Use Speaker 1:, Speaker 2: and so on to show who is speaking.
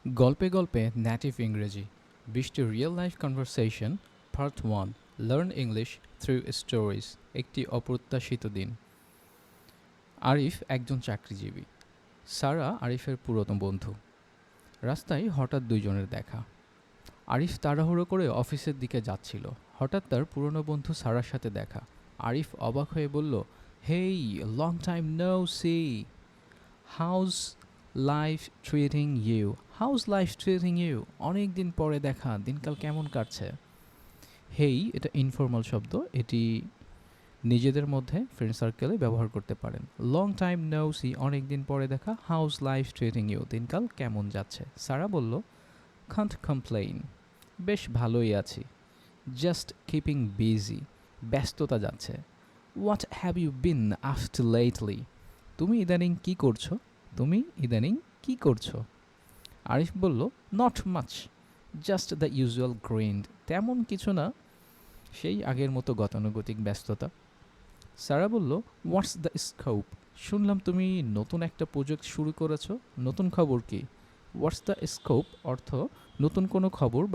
Speaker 1: গল্পে গল্পে নেটিভ ইংরেজি ২০টি real life conversation part 1 learn English through stories একটি অপ্রত্যাশিত দিন। আরিফ একজন চাকরিজীবী, সারা আরিফের পুরনো বন্ধু। রাস্তায় হঠাৎ দুইজনের দেখা। আরিফ তাড়াহুড়ো করে অফিসের দিকে যাচ্ছিল, হঠাৎ তার পুরনো বন্ধু সারার সাথে দেখা। আরিফ অবাক হয়ে বলল, hey, long time no see, how's life treating you? অনেক দিন পরে দেখা, দিনকাল কেমন কাটছে? হেই এটা ইনফর্মাল শব্দ, এটি নিজেদের মধ্যে ফ্রেন্ড সার্কেলে ব্যবহার করতে পারেন। লং টাইম নো সি, অনেক দিন পরে দেখা। হাউস লাইফ ট্রিটিং ইউ, দিনকাল কেমন যাচ্ছে? সারা বলল, কান্ট কমপ্লেইন, বেশ ভালোই আছি। জাস্ট কিপিং বিজি, ব্যস্ততা যাচ্ছে। What have you been up to lately? তুমি ইদানিং কি করছো? আরিফ বলল, not much, just the usual grind, তেমন কিছু না, সেই আগের মতো গতানুগতিক ব্যস্ততা। সারা বলল, হোয়াটস দ্য স্কোপ? শুনলাম তুমি নতুন একটা প্রজেক্ট শুরু করেছো, নতুন খবর কি? হোয়াটস দ্য স্কোপ অর্থ নতুন কোনো খবর